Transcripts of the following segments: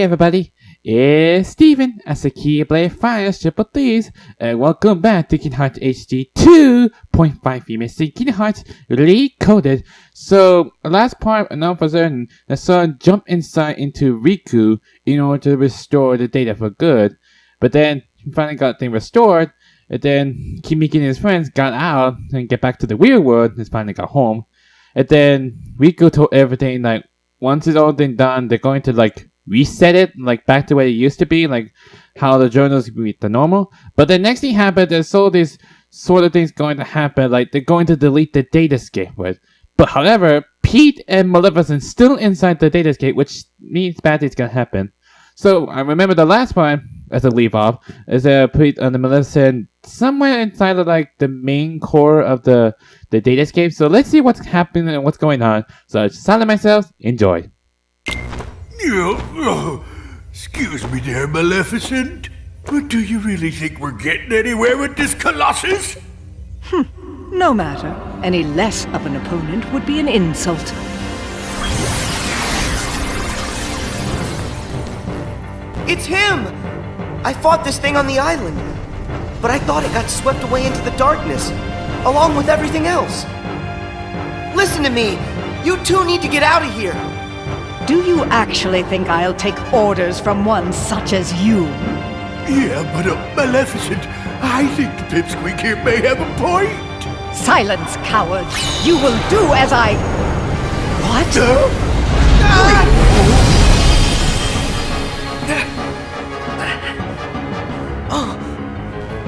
everybody, it's Steven as the KHRe Fires Triple Threes, and welcome back to Kingdom Hearts HD 2.5 remixing Kingdom Hearts Recoded. So, last part, and all of a sudden, the Sora jumped inside into Riku in order to restore the data for good, but then he finally got things restored, and then Kimiki and his friends got out and get back to the real world and finally got home. And then Riku told everything, like, once it's all been done, they're going to, like, reset it, like, back to where it used to be, like, how the journals be the normal. But the next thing happened, there's all these sort of things going to happen, like, they're going to delete the datascape with. But however, Pete and Maleficent still inside the datascape, which means bad things gonna happen. So, I remember the last one, as a leave off, is Pete and the Maleficent somewhere inside of, like, the main core of the datascape. So let's see what's happening and what's going on. So I just silence myself, enjoy. Excuse me there, Maleficent, but do you really think we're getting anywhere with this Colossus? No matter. Any less of an opponent would be an insult. It's him! I fought this thing on the island, but I thought it got swept away into the darkness, along with everything else. Listen to me! You two need to get out of here! Do you actually think I'll take orders from one such as you? Yeah, but Maleficent, I think the pipsqueak here may have a point. Silence, coward! You will do as I... What?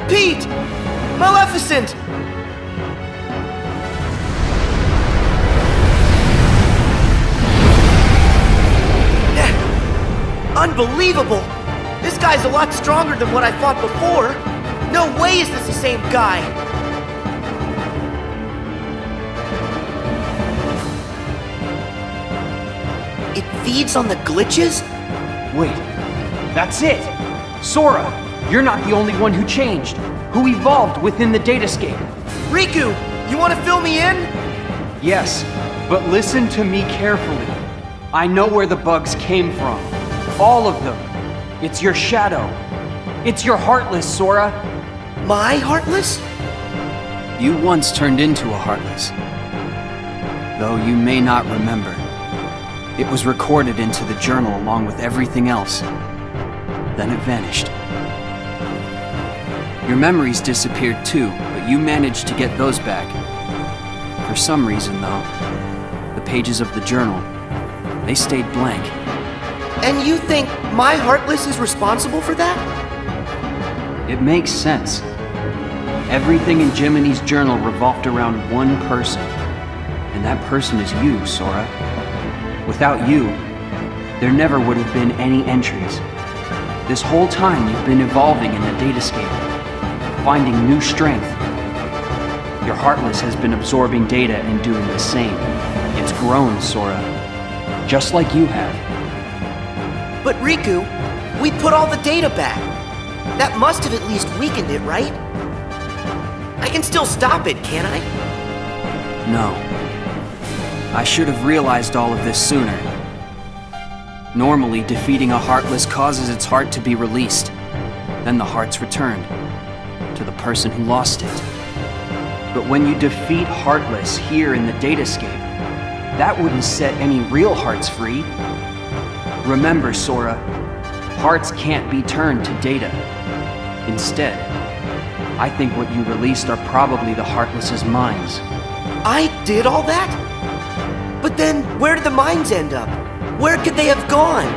Pete! Maleficent! Unbelievable! This guy's a lot stronger than what I fought before. No way is this the same guy. It feeds on the glitches? Wait, that's it! Sora, you're not the only one who changed, who evolved within the datascape. Riku, you want to fill me in? Yes, but listen to me carefully. I know where the bugs came from. All of them. It's your shadow. It's your Heartless, Sora. My Heartless? You once turned into a Heartless. Though you may not remember. It was recorded into the journal along with everything else. Then it vanished. Your memories disappeared too, but you managed to get those back. For some reason, though, the pages of the journal, they stayed blank. And you think my Heartless is responsible for that? It makes sense. Everything in Jiminy's journal revolved around one person. And that person is you, Sora. Without you, there never would have been any entries. This whole time you've been evolving in the datascape, finding new strength. Your Heartless has been absorbing data and doing the same. It's grown, Sora. Just like you have. But Riku, we put all the data back. That must have at least weakened it, right? I can still stop it, can't I? No. I should have realized all of this sooner. Normally, defeating a Heartless causes its heart to be released. Then the heart's returned to the person who lost it. But when you defeat Heartless here in the datascape, that wouldn't set any real hearts free. Remember, Sora, hearts can't be turned to data. Instead, I think what you released are probably the Heartless's minds. I did all that? But then, where did the mines end up? Where could they have gone?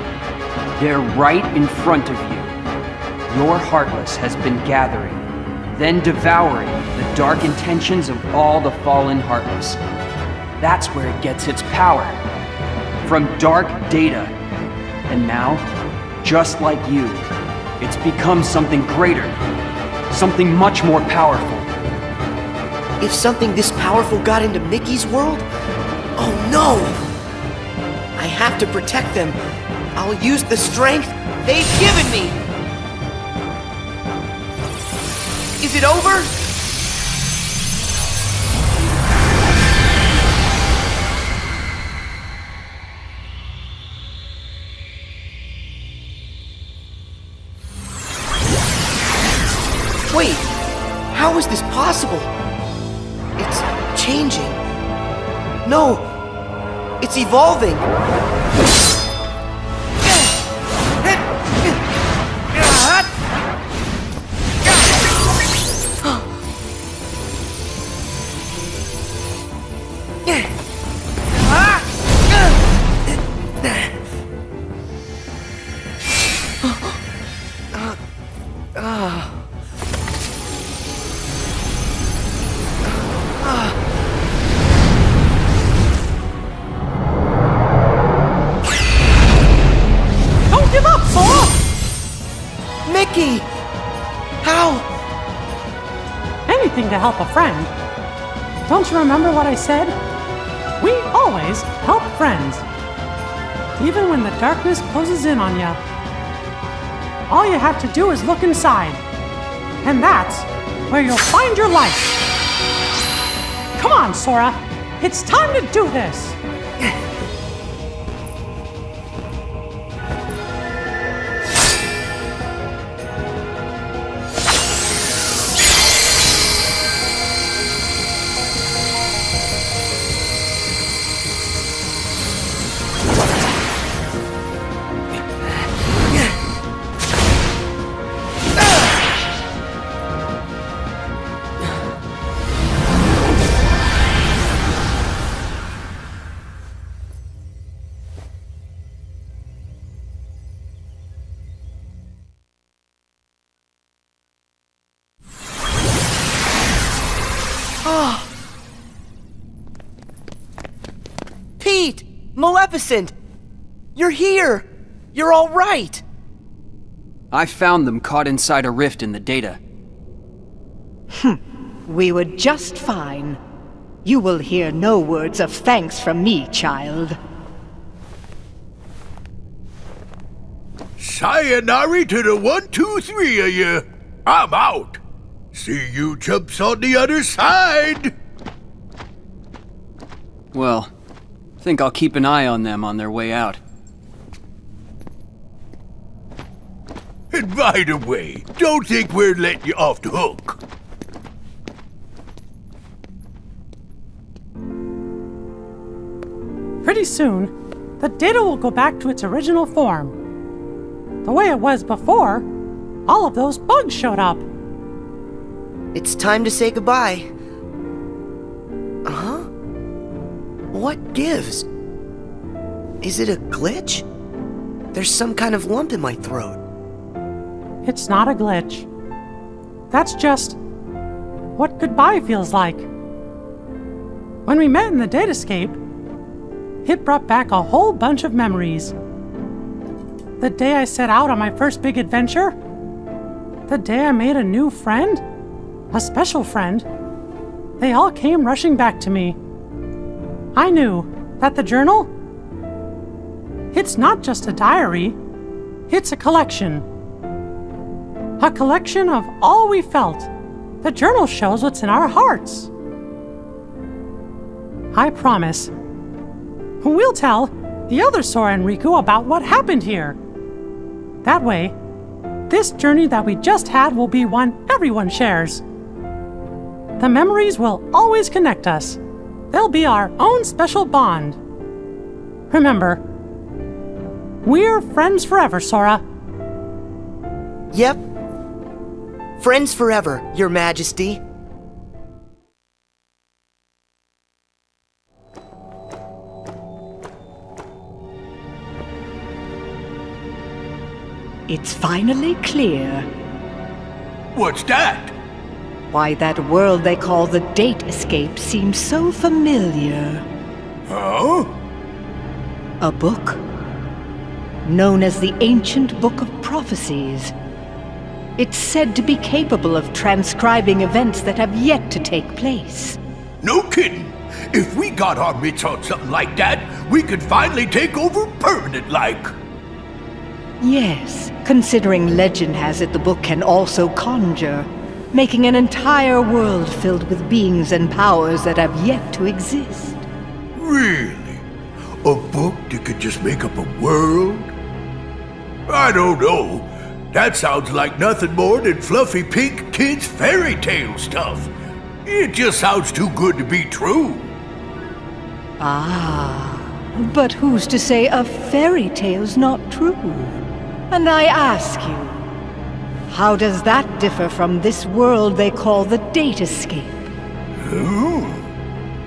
They're right in front of you. Your Heartless has been gathering, then devouring the dark intentions of all the fallen Heartless. That's where it gets its power. From dark data. And now, just like you, it's become something greater. Something much more powerful. If something this powerful got into Mickey's world? Oh no! I have to protect them. I'll use the strength they've given me! Is it over? Wait, how is this possible? It's changing. No, it's evolving. Don't give up, Sora! Mickey! How? Anything to help a friend. Don't you remember what I said? We always help friends. Even when the darkness closes in on you. All you have to do is look inside. And that's where you'll find your life. Come on, Sora. It's time to do this. Pete! Maleficent! You're here! You're all right! I found them caught inside a rift in the data. We were just fine. You will hear no words of thanks from me, child. Sayonara to the 1, 2, 3 of you. I'm out. See you chumps on the other side. Well, think I'll keep an eye on them on their way out. And by the way, don't think we're letting you off the hook. Pretty soon, the data will go back to its original form. The way it was before, all of those bugs showed up. It's time to say goodbye. Huh? What gives? Is it a glitch? There's some kind of lump in my throat. It's not a glitch. That's just what goodbye feels like. When we met in the datascape, it brought back a whole bunch of memories. The day I set out on my first big adventure, the day I made a new friend, a special friend, they all came rushing back to me. I knew that the journal, it's not just a diary, it's a collection. A collection of all we felt. The journal shows what's in our hearts. I promise. We'll tell the other Sora and Riku about what happened here. That way, this journey that we just had will be one everyone shares. The memories will always connect us. They'll be our own special bond. Remember, we're friends forever, Sora. Yep. Friends forever, Your Majesty. It's finally clear What's that? why that world they call the datascape seems so familiar. Huh? A book known as the Ancient Book of Prophecies. It's said to be capable of transcribing events that have yet to take place. No kidding. If we got our mitts on something like that, we could finally take over permanent-like. Yes, considering legend has it the book can also conjure, making an entire world filled with beings and powers that have yet to exist. Really? A book that could just make up a world? I don't know. That sounds like nothing more than fluffy pink kids' fairy tale stuff. It just sounds too good to be true. Ah, but who's to say a fairy tale's not true? And I ask you, how does that differ from this world they call the datascape?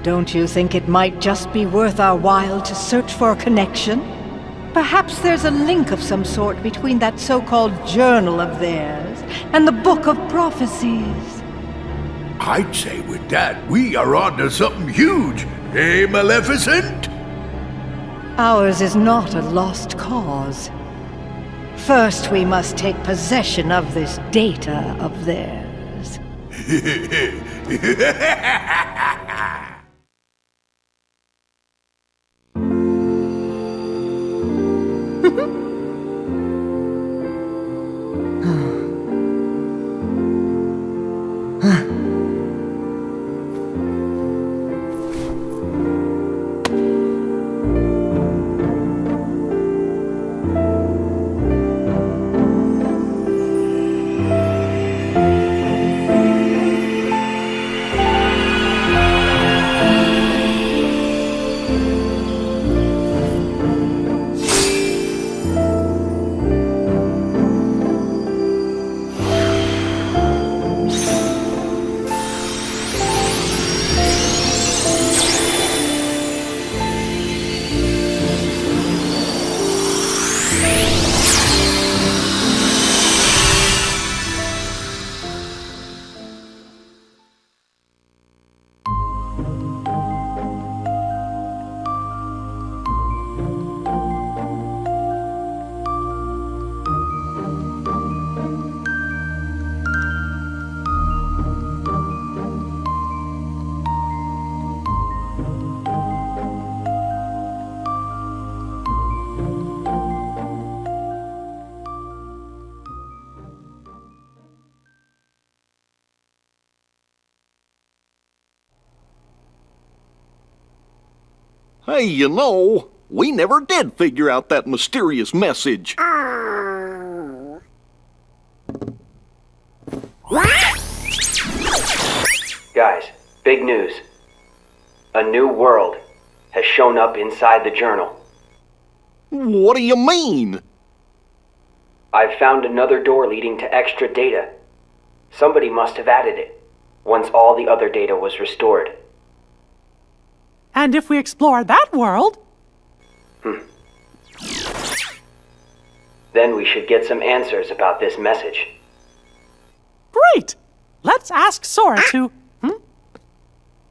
Don't you think it might just be worth our while to search for a connection? Perhaps there's a link of some sort between that so-called journal of theirs and the Book of Prophecies. I'd say with that, we are onto something huge, eh, Maleficent? Ours is not a lost cause. First, we must take possession of this data of theirs. Hey, you know, we never did figure out that mysterious message. Guys, big news. A new world has shown up inside the journal. What do you mean? I've found another door leading to extra data. Somebody must have added it, once all the other data was restored. And if we explore that world... Then we should get some answers about this message. Great! Let's ask Sora to...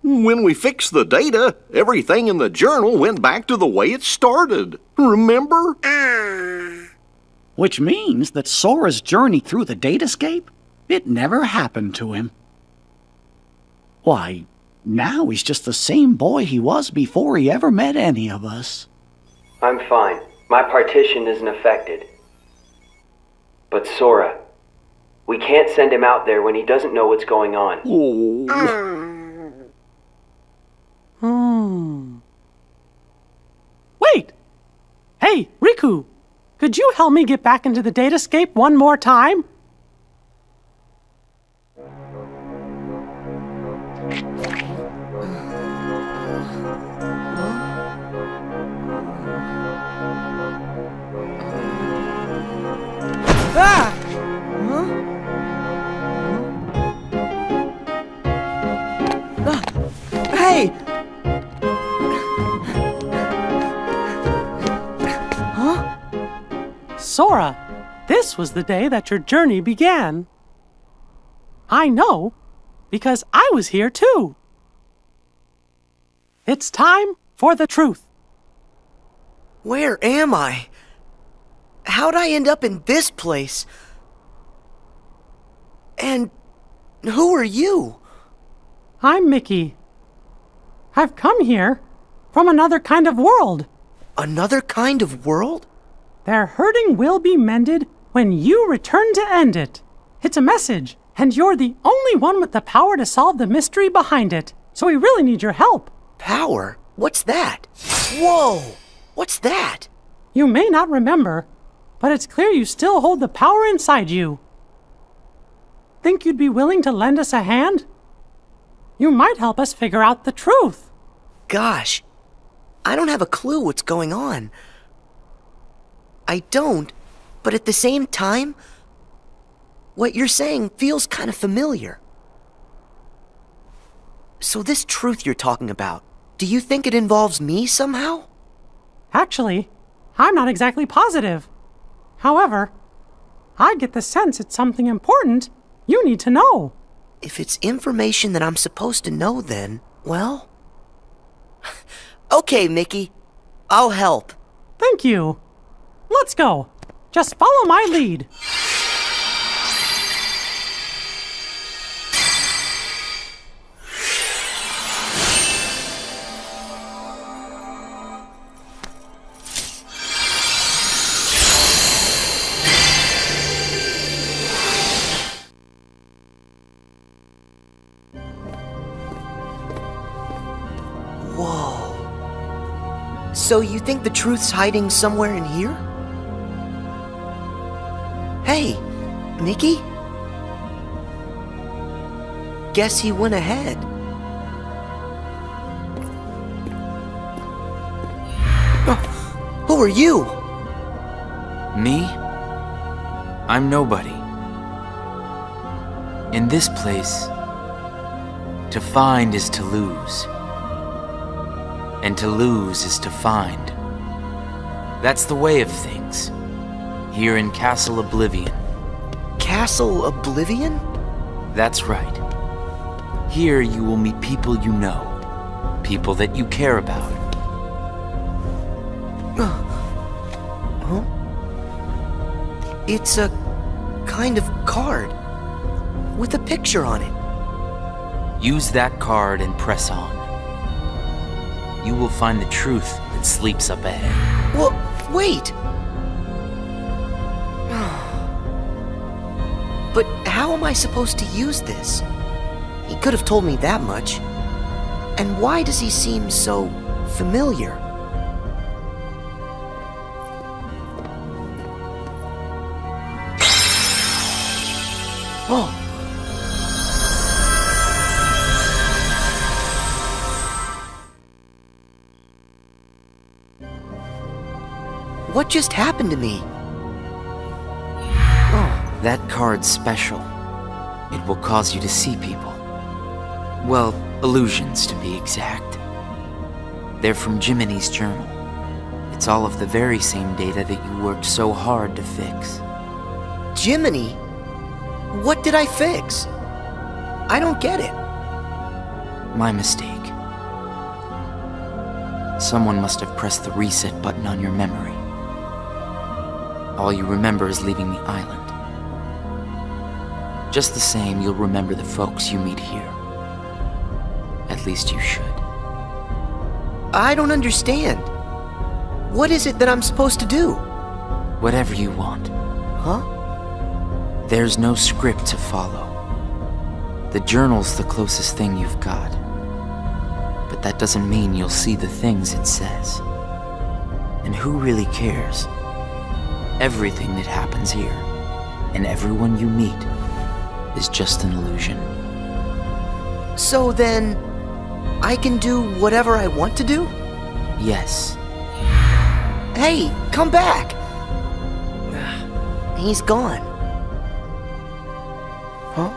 When we fixed the data, everything in the journal went back to the way it started. Remember? Which means that Sora's journey through the datascape, it never happened to him. Why, now he's just the same boy he was before he ever met any of us. I'm fine. My partition isn't affected. But Sora, we can't send him out there when he doesn't know what's going on. Wait! Hey, Riku! Could you help me get back into the datascape one more time? Ah! Hey! Sora, this was the day that your journey began. I know, because I was here too. It's time for the truth. Where am I? How'd I end up in this place? And who are you? I'm Mickey. I've come here from another kind of world. Another kind of world? Their hurting will be mended when you return to end it. It's a message, and you're the only one with the power to solve the mystery behind it. So we really need your help. Power? What's that? Whoa! What's that? You may not remember, but it's clear you still hold the power inside you. Think you'd be willing to lend us a hand? You might help us figure out the truth. Gosh, I don't have a clue what's going on. I don't, but at the same time, what you're saying feels kind of familiar. So this truth you're talking about, do you think it involves me somehow? Actually, I'm not exactly positive. However, I get the sense it's something important you need to know. If it's information that I'm supposed to know, then, well... Okay, Mickey. I'll help. Thank you. Let's go. Just follow my lead. Whoa. So you think the truth's hiding somewhere in here? Hey, Mickey? Guess he went ahead. Who are you? Me? I'm nobody. In this place, to find is to lose. And to lose is to find. That's the way of things. Here in Castle Oblivion. Castle Oblivion? That's right. Here you will meet people you know. People that you care about. Huh? It's a kind of card with a picture on it. Use that card and press on. You will find the truth that sleeps up ahead. Well, wait! But how am I supposed to use this? He could have told me that much. And why does he seem so familiar? Oh! What just happened to me? Oh, that card's special. It will cause you to see people. Well, illusions to be exact. They're from Jiminy's journal. It's all of the very same data that you worked so hard to fix. Jiminy? What did I fix? I don't get it. My mistake. Someone must have pressed the reset button on your memory. All you remember is leaving the island. Just the same, you'll remember the folks you meet here. At least you should. I don't understand. What is it that I'm supposed to do? Whatever you want. Huh? There's no script to follow. The journal's the closest thing you've got. But that doesn't mean you'll see the things it says. And who really cares? Everything that happens here, and everyone you meet, is just an illusion. So then, I can do whatever I want to do? Yes. Hey, come back! He's gone. Huh?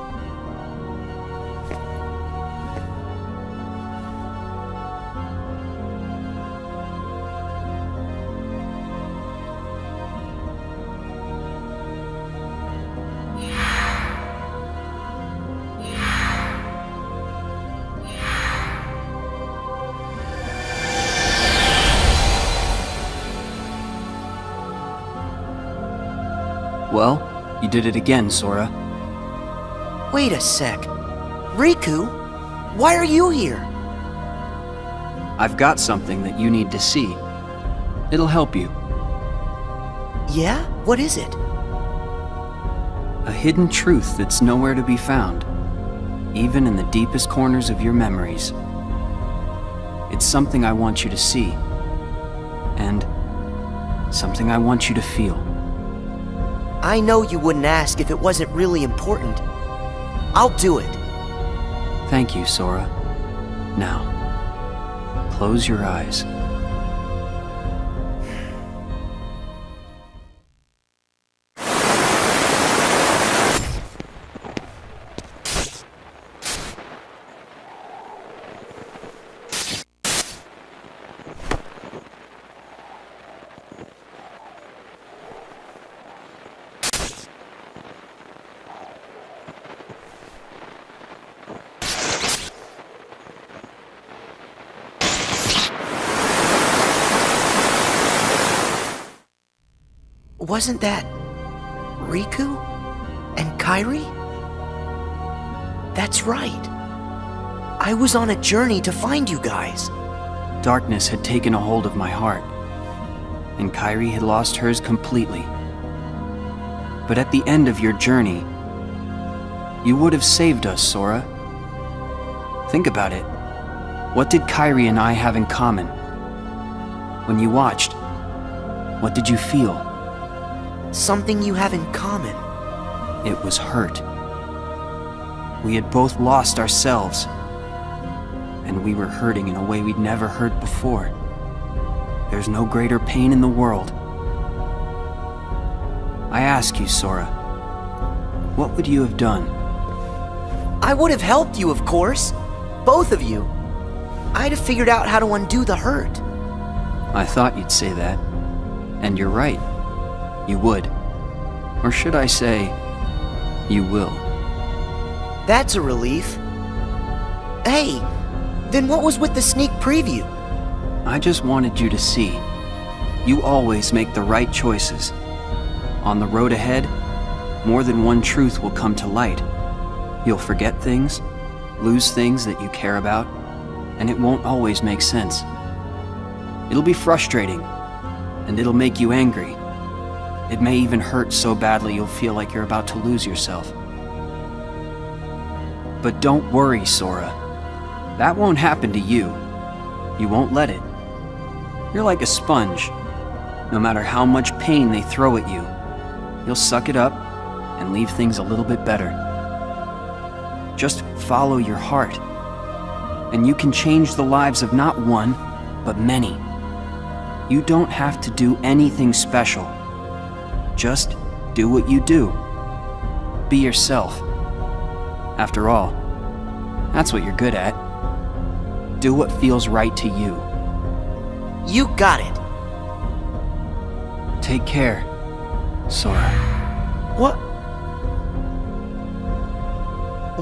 Well, you did it again, Sora. Wait a sec. Riku, why are you here? I've got something that you need to see. It'll help you. Yeah? What is it? A hidden truth that's nowhere to be found, even in the deepest corners of your memories. It's something I want you to see, and something I want you to feel. I know you wouldn't ask if it wasn't really important. I'll do it. Thank you, Sora. Now, close your eyes. Wasn't that Riku and KHRe? That's right. I was on a journey to find you guys. Darkness had taken a hold of my heart, and KHRe had lost hers completely. But at the end of your journey, you would have saved us, Sora. Think about it. What did KHRe and I have in common? When you watched, what did you feel? Something you have in common. It was hurt. We had both lost ourselves, and we were hurting in a way we'd never hurt before. There's no greater pain in the world. I ask you, Sora, what would you have done? I would have helped you, of course. Both of you. I'd have figured out how to undo the hurt. I thought you'd say that. And you're right. You would. Or should I say, you will. That's a relief. Hey, then what was with the sneak preview? I just wanted you to see. You always make the right choices. On the road ahead, more than one truth will come to light. You'll forget things, lose things that you care about, and it won't always make sense. It'll be frustrating, and it'll make you angry. It may even hurt so badly you'll feel like you're about to lose yourself. But don't worry, Sora. That won't happen to you. You won't let it. You're like a sponge. No matter how much pain they throw at you, you'll suck it up and leave things a little bit better. Just follow your heart, and you can change the lives of not one, but many. You don't have to do anything special. Just do what you do. Be yourself. After all, that's what you're good at. Do what feels right to you. You got it. Take care, Sora. What?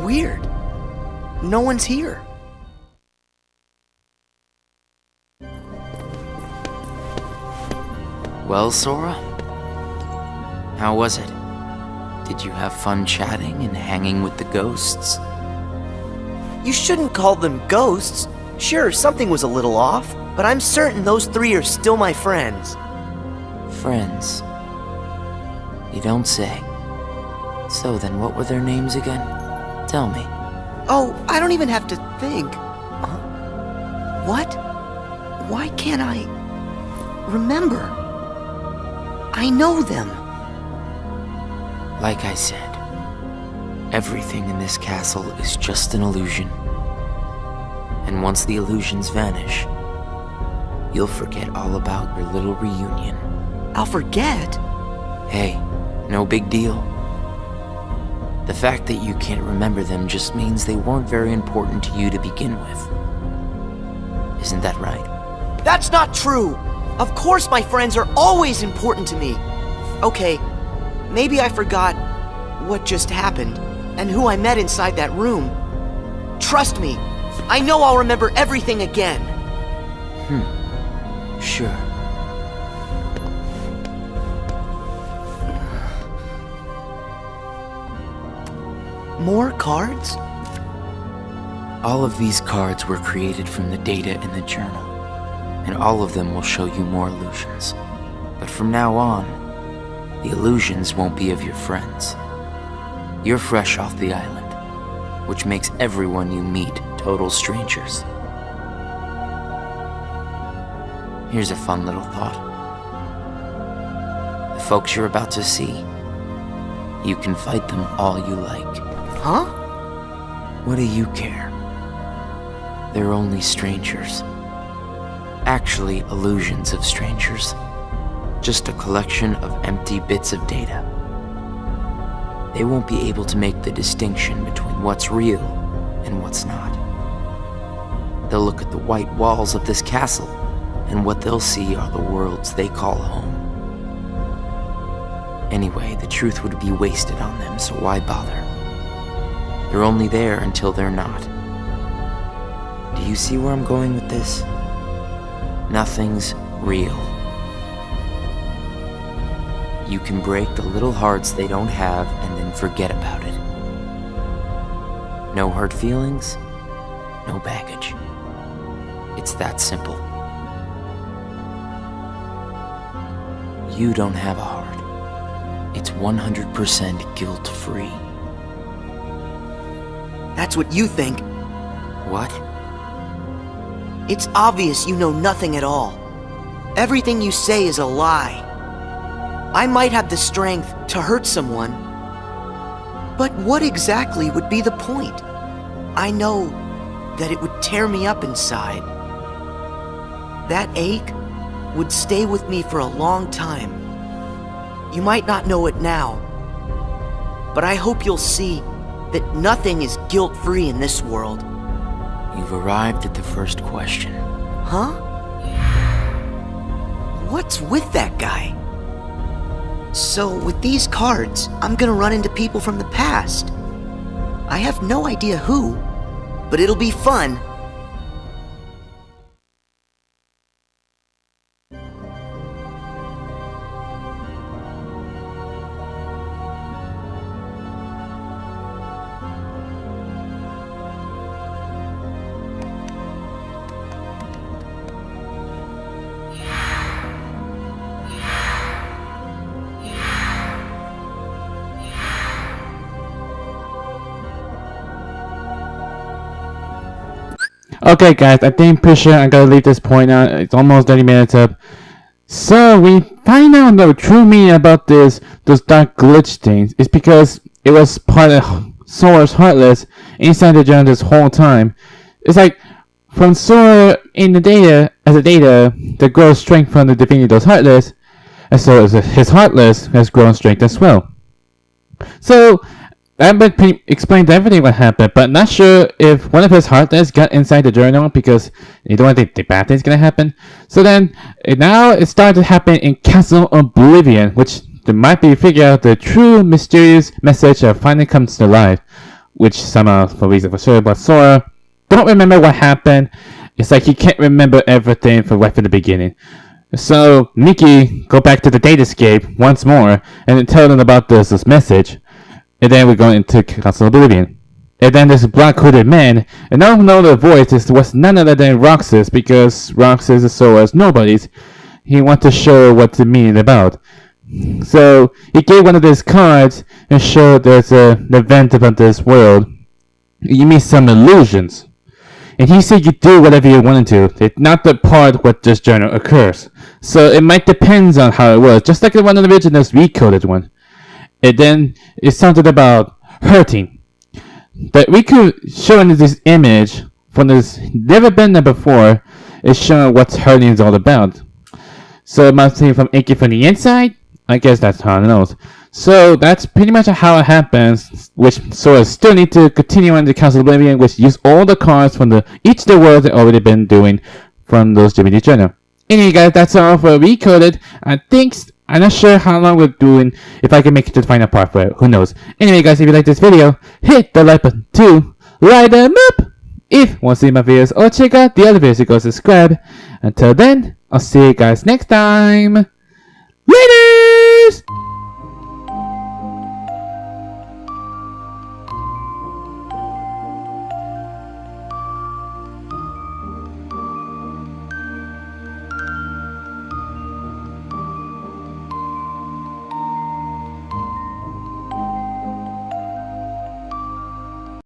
Weird. No one's here. Well, Sora? How was it? Did you have fun chatting and hanging with the ghosts? You shouldn't call them ghosts. Sure, something was a little off, but I'm certain those three are still my friends. Friends? You don't say. So then what were their names again? Tell me. Oh, I don't even have to think. What? Why can't I remember? I know them. Like I said, everything in this castle is just an illusion. And once the illusions vanish, you'll forget all about your little reunion. I'll forget? Hey, no big deal. The fact that you can't remember them just means they weren't very important to you to begin with. Isn't that right? That's not true! Of course my friends are always important to me. Okay, maybe I forgot what just happened and who I met inside that room. Trust me, I know I'll remember everything again. Sure. More cards? All of these cards were created from the data in the journal, and all of them will show you more illusions. But from now on, the illusions won't be of your friends. You're fresh off the island, which makes everyone you meet total strangers. Here's a fun little thought. The folks you're about to see You can fight them all you like. Huh? What do you care? They're only strangers. Actually, illusions of strangers. Just a collection of empty bits of data. They won't be able to make the distinction between what's real and what's not. They'll look at the white walls of this castle, and what they'll see are the worlds they call home. Anyway, the truth would be wasted on them, so why bother? They're only there until they're not. Do you see where I'm going with this? Nothing's real. You can break the little hearts they don't have and then forget about it. No hurt feelings, no baggage. It's that simple. You don't have a heart. It's 100% guilt-free. That's what you think. What? It's obvious you know nothing at all. Everything you say is a lie. I might have the strength to hurt someone, but what exactly would be the point? I know that it would tear me up inside. That ache would stay with me for a long time. You might not know it now, but I hope you'll see that nothing is guilt-free in this world. You've arrived at the first question. Huh? What's with that guy? So, with these cards, I'm gonna run into people from the past. I have no idea who, but it'll be fun. Okay, guys, I think pretty sure I gotta leave this point now. It's almost 30 minutes up. So we find out the true meaning about those dark glitch things. It's because it was part of Sora's Heartless inside the journal this whole time. It's like from Sora in the data that grows strength from the defeating those Heartless, and so his Heartless has grown strength as well. So that explains everything what happened, but not sure if one of his Heartless got inside the journal because you don't think the bad thing's gonna happen. So then, now it started to happen in Castle Oblivion, which they might be figure out the true mysterious message that finally comes to life, which somehow, for reason for sure, but Sora don't remember what happened. It's like he can't remember everything from right from the beginning. So Mickey go back to the datascape once more and then tell them about this message. And then we go into Castle Oblivion. And then there's a black hooded man, and I don't know the voice was none other than Roxas, because Roxas is Sora's nobodies. He wants to show what the meaning about. So he gave one of his cards and showed there's an event about this world. You meet some illusions. And he said you do whatever you want to. It's not the part what this journal occurs. So it might depend on how it was, just like the one of the originals recoded one. And then it sounded about hurting. But we could show this image from this never been there before. It's showing what hurting is all about. So it must be from aching from the inside. I guess that's how it knows. So that's pretty much how it happens. Which Sora still need to continue on the Castle Oblivion, which use all the cards from each of the worlds they've already been doing from those Jiminy Journal. Anyway, guys, that's all for Recoded. I'm not sure how long we're doing, if I can make it to the final part for it. Who knows? Anyway, guys, if you like this video, hit the like button to light them up. If you want to see my videos or check out the other videos, you go subscribe. Until then, I'll see you guys next time. Laters!